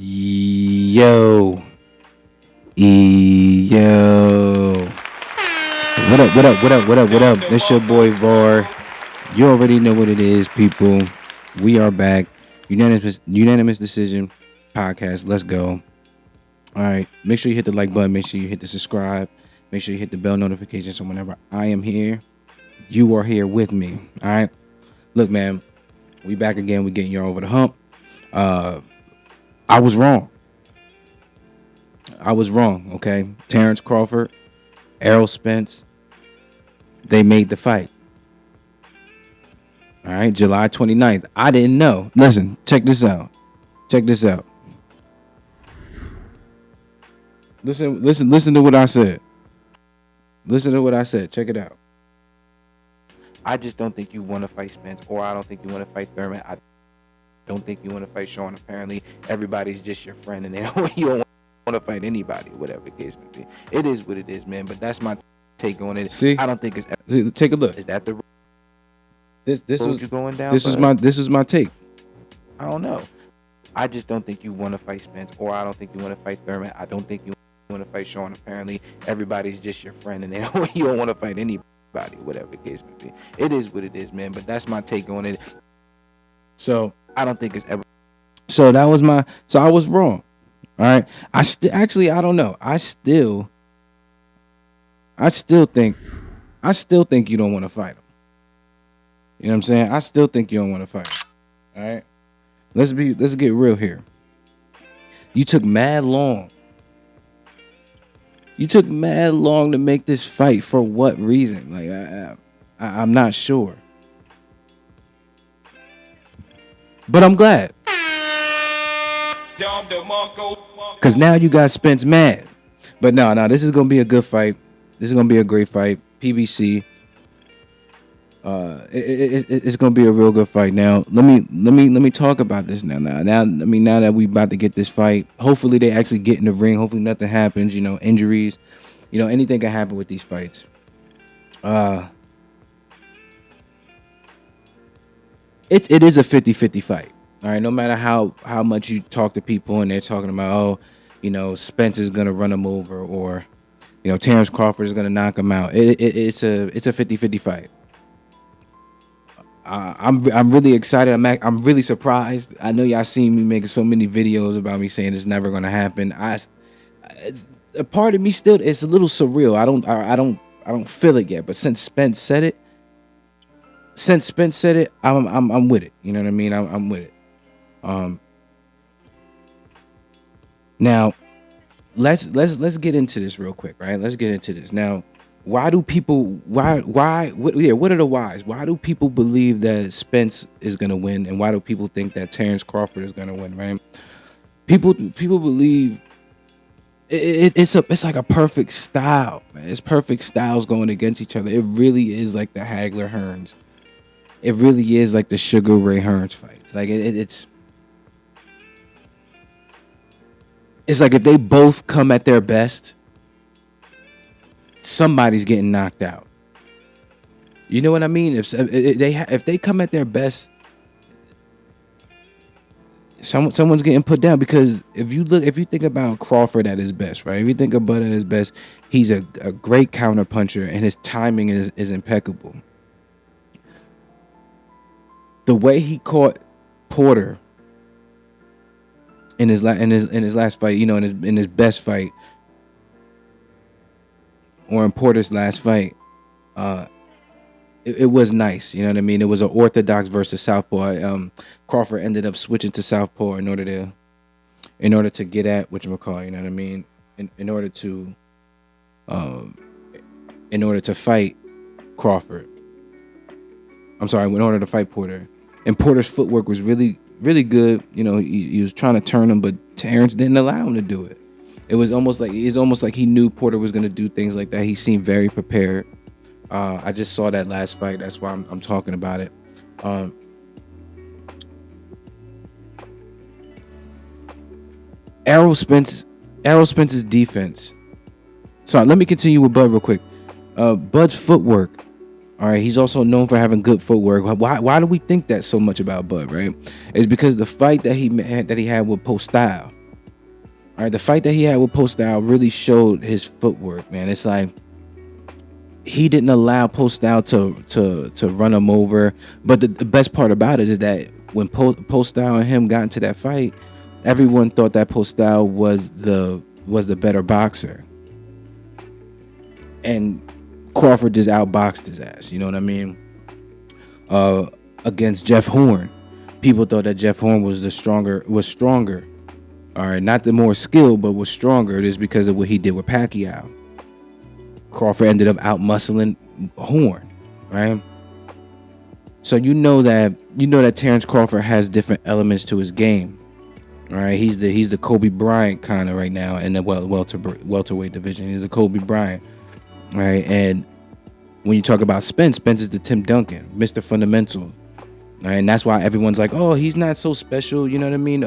Yo, yo. What up, what up, what up, what up, what up? It's your boy Var. You already know what it is, people. We are back. Unanimous decision podcast. Let's go. All right. Make sure you hit the like button. Make sure you hit the subscribe. Make sure you hit the bell notification so whenever I am here, you are here with me. All right. Look, man, we back again. We getting y'all over the hump. I was wrong. Okay. Terence Crawford, Errol Spence, they made the fight. All right, July 29th. I didn't know. Listen, check this out. Listen to what I said. Check it out. I just don't think you want to fight Spence, or I don't think you want to fight Thurman. I don't think you want to fight Sean. Apparently, everybody's just your friend, and you don't want to fight anybody, whatever the case may be. It is what it is, man. But that's my take on it. See, I don't think it's. take a look. Is that the This road was you going down? this is my take. I don't know. I just don't think you want to fight Spence, or I don't think you want to fight Thurman. I don't think you want to fight Sean. Apparently, everybody's just your friend, and you don't want to fight anybody, whatever the case may be. It is what it is, man. But that's my take on it. So I don't think it's ever. So that was my. So I was wrong. All right. I don't know. I still think you don't want to fight him. You know what I'm saying? I still think you don't want to fight him. All right. Let's get real here. You took mad long. To make this fight. For what reason? Like I'm not sure. But I'm glad. Because now you got Spence mad. But no, this is gonna be a good fight. This is gonna be a great fight. PBC. It's gonna be a real good fight. Now, let me talk about this now. Now that we about to get this fight, hopefully they actually get in the ring. Hopefully nothing happens. You know, injuries. You know, anything can happen with these fights. It is a 50-50 fight. All right, no matter how much you talk to people and they're talking about, oh, you know, Spence is gonna run him over, or you know, Terence Crawford is gonna knock him out. It's a 50-50 fight. I'm really excited. I'm really surprised. I know y'all seen me making so many videos about me saying it's never gonna happen. A part of me still, it's a little surreal. I don't feel it yet. But since Spence said it, I'm with it. You know what I mean? I'm with it. Now let's get into this real quick, right? Let's get into this. Now, what are the whys? Why do people believe that Spence is gonna win, and why do people think that Terence Crawford is gonna win, right? People believe it's like a perfect style, man. It's perfect styles going against each other. It really is like the Hagler Hearns. It really is like the Sugar Ray Hearns fights. Like it's like if they both come at their best, somebody's getting knocked out. You know what I mean? If they come at their best, someone's getting put down. Because if you think about Crawford at his best, right? If you think of Bud at his best, he's a great counter puncher, and his timing is impeccable. The way he caught Porter in his last fight, you know, in his best fight, or in Porter's last fight, it was nice. You know what I mean? It was an orthodox versus southpaw. Crawford ended up switching to southpaw in order to get at whatchamacallit, you know what I mean? In order to fight Crawford. I'm sorry, in order to fight Porter. And Porter's footwork was really, really good. You know, he was trying to turn him, but Terence didn't allow him to do it. It's almost like he knew Porter was going to do things like that. He seemed very prepared. I just saw that last fight. That's why I'm talking about it. Errol Spence's defense. Sorry, let me continue with Bud real quick. Bud's footwork. All right, he's also known for having good footwork. Why do we think that so much about Bud, right? It's because the fight that he had with Postile. All right, the fight that he had with Postol really showed his footwork, man. It's like he didn't allow Postol to run him over. But the best part about it is that when Postol and him got into that fight, everyone thought that Postol was the better boxer, and Crawford just outboxed his ass. You know what I mean? Against Jeff Horn, people thought that Jeff Horn was stronger. All right, not the more skilled, but was stronger. It is because of what he did with Pacquiao. Crawford ended up out muscling Horn, right? So you know that Terence Crawford has different elements to his game. All right, he's the Kobe Bryant kind of right now in the welterweight division. He's the Kobe Bryant, right? And when you talk about Spence is the Tim Duncan, Mr. Fundamental, right? And that's why everyone's like, oh, he's not so special. You know what I mean?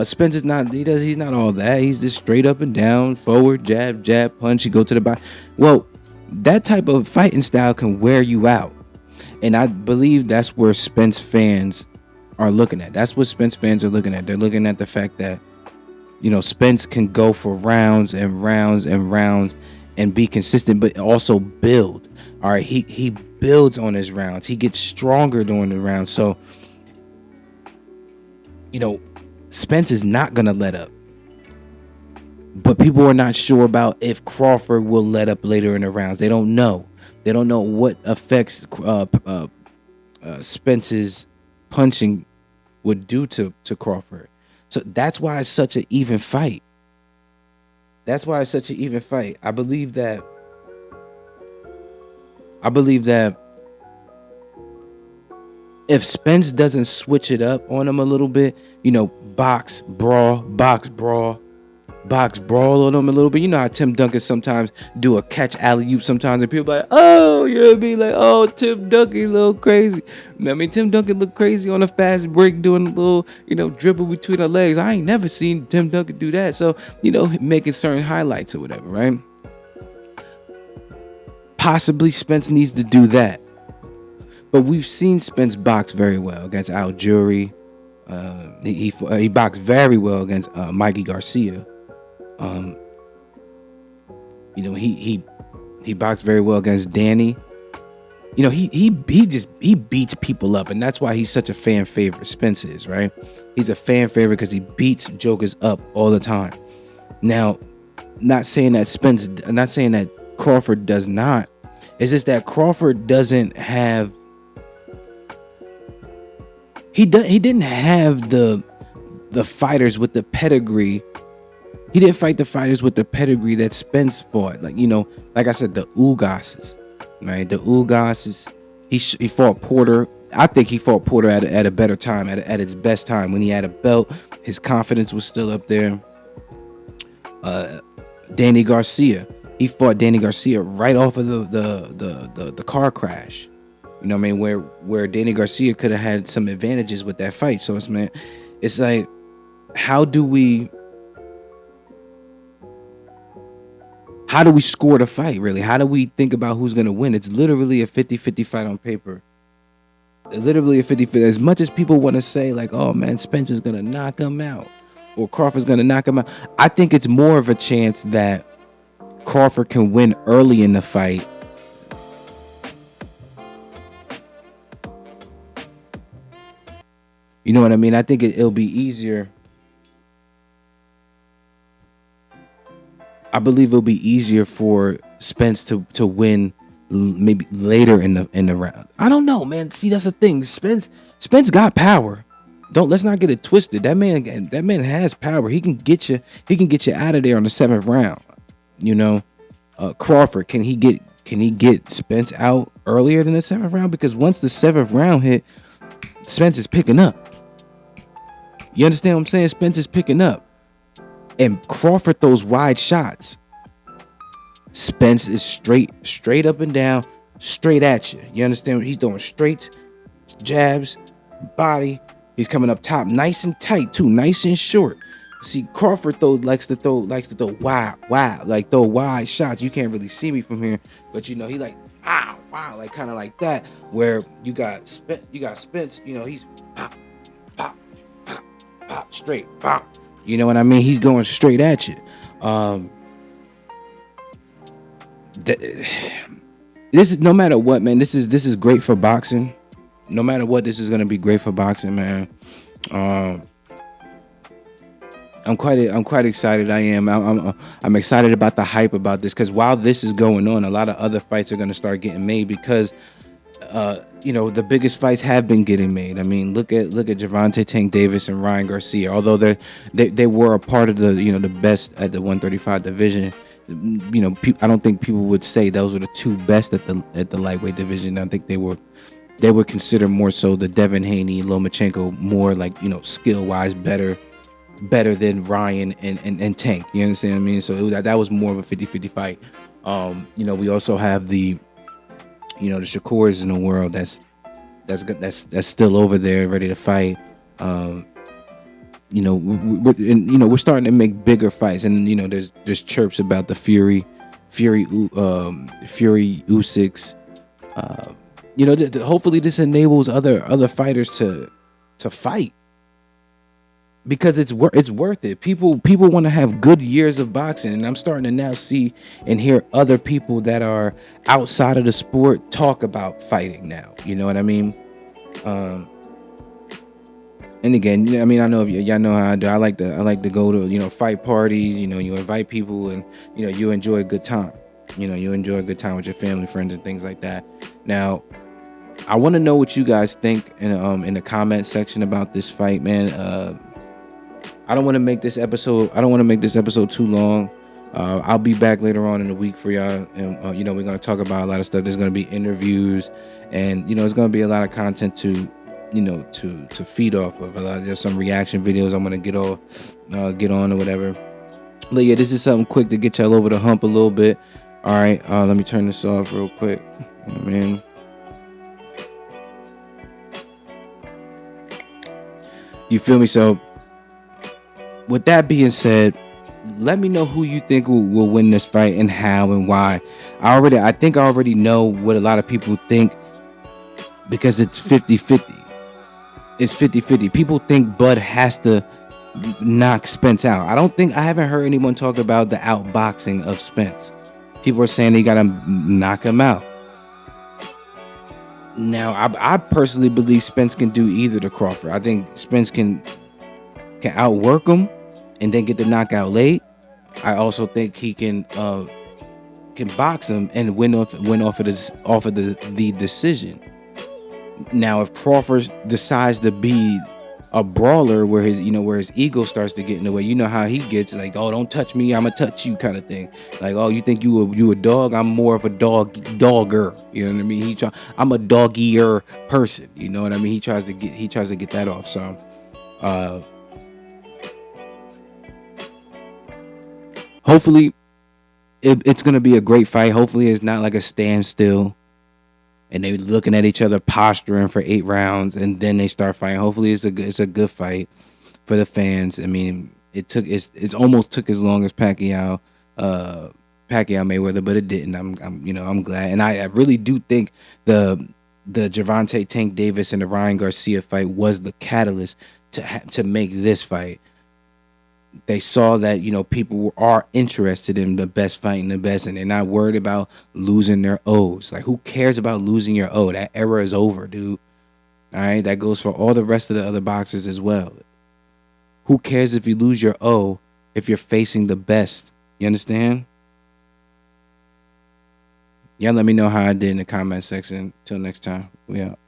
Spence is not. He's not all that. He's just straight up and down, forward, jab, punch. He go to the body. Well, that type of fighting style can wear you out, and I believe that's where Spence fans are looking at. That's what Spence fans are looking at. They're looking at the fact that, you know, Spence can go for rounds and rounds and rounds and be consistent, but also build. All right, he builds on his rounds. He gets stronger during the rounds. So, you know, Spence is not gonna let up. But people are not sure about if Crawford will let up later in the rounds. They don't know. They don't know what affects Spence's punching would do to Crawford. So that's why it's such an even fight. I believe that if Spence doesn't switch it up on him a little bit, you know, box, brawl on him a little bit. You know how Tim Duncan sometimes do a catch alley-oop sometimes, and people like, oh, you know what I mean? Like, oh, Tim Duncan a little crazy. I mean, Tim Duncan look crazy on a fast break doing a little, you know, dribble between the legs. I ain't never seen Tim Duncan do that. So, you know, making certain highlights or whatever, right? Possibly Spence needs to do that. But we've seen Spence box very well against Al Jury. He boxed very well against Mikey Garcia. You know, he boxed very well against Danny. You know, he beats people up, and that's why he's such a fan favorite. Spence is, right? He's a fan favorite because he beats jokers up all the time. Now, not saying that Crawford does not. It's just that Crawford doesn't have. He didn't have the fighters with the pedigree. He didn't fight the fighters with the pedigree that Spence fought. Like, you know, like I said, the Ugases, right? The Ugases. He fought Porter. I think he fought Porter at a better time, at its best time, when he had a belt. His confidence was still up there. Danny Garcia. He fought Danny Garcia right off of the car crash. You know what I mean? Where Danny Garcia could have had some advantages with that fight. So it's like, how do we score the fight, really? How do we think about who's going to win? It's literally a 50-50 fight on paper. Literally a 50-50. As much as people want to say, like, oh, man, Spence is going to knock him out or Crawford's going to knock him out, I think it's more of a chance that Crawford can win early in the fight. You know what I mean? I think it'll be easier. I believe it'll be easier for Spence to win maybe later in the round. I don't know, man. See, that's the thing. Spence got power. Let's not get it twisted. That man has power. He can get you out of there on the 7th round. You know, Crawford, can he get Spence out earlier than the 7th round? Because once the 7th round hit, Spence is picking up. You understand what I'm saying? Spence is picking up. And Crawford throws wide shots. Spence is straight up and down, straight at you. You understand? He's throwing straights, jabs, body. He's coming up top, nice and tight too, nice and short. See, Crawford likes to throw wide shots. You can't really see me from here, but you know he like wow, like kind of like that. Where you got Spence, you know he's pop, straight, pop. You know what I mean? He's going straight at you. Um, th- this is no matter what, man. This is great for boxing. No matter what, this is gonna be great for boxing, man. Um, I'm quite excited. I'm excited about the hype about this because while this is going on, a lot of other fights are gonna start getting made because the biggest fights have been getting made. I mean, look at Gervonta Tank Davis and Ryan Garcia. Although they were a part of the best at the 135 division. I don't think people would say those were the two best at the lightweight division. I think they were considered more so the Devin Haney, Lomachenko, more like skill wise better than Ryan and Tank. You understand what I mean? So that was more of a 50-50 fight. We also have the Shakurs in the world that's still over there ready to fight. We're starting to make bigger fights, and there's chirps about the Fury Usyk. Hopefully this enables other fighters to fight because it's worth it. People want to have good years of boxing, and I'm starting to now see and hear other people that are outside of the sport talk about fighting now. You know what I mean? And again, I mean, I know y'all know how I do. I like to go to fight parties. You invite people, and you enjoy a good time. You enjoy a good time with your family, friends, and things like that. Now, I want to know what you guys think in the comment section about this fight, man. I don't want to make this episode too long. I'll be back later on in the week for y'all, and we're gonna talk about a lot of stuff. There's gonna be interviews, and it's gonna be a lot of content to feed off of. There's some reaction videos I'm gonna get on or whatever. But yeah, this is something quick to get y'all over the hump a little bit. All right, let me turn this off real quick. Man. You feel me? So, with that being said, let me know who you think will win this fight and how and why. I think I already know what a lot of people think because it's 50-50. It's 50-50. People think Bud has to knock Spence out. I haven't heard anyone talk about the outboxing of Spence. People are saying they gotta knock him out. Now, I personally believe Spence can do either to Crawford. I think Spence can outwork him and then get the knockout late. I also think he can box him and win off of the decision. Now, if Crawford decides to be a brawler where his ego starts to get in the way, you know how he gets, like, oh, don't touch me, I'ma touch you kind of thing. Like, oh, you think you a dog? I'm more of a dogger. You know what I mean? I'm a doggier person. You know what I mean? He tries to get that off. So, hopefully, it's gonna be a great fight. Hopefully, it's not like a standstill and they looking at each other posturing for 8 rounds and then they start fighting. Hopefully it's a good fight for the fans. I mean, it's almost took as long as Pacquiao Mayweather, but it didn't. I'm glad, and I really do think the Gervonta Tank Davis and the Ryan Garcia fight was the catalyst to make this fight. They saw that people are interested in the best fighting the best, and they're not worried about losing their O's. Like, who cares about losing your O? That era is over, dude. All right, that goes for all the rest of the other boxers as well. Who cares if you lose your O if you're facing the best? You understand? Y'all let me know how I did in the comment section. Till next time, we out.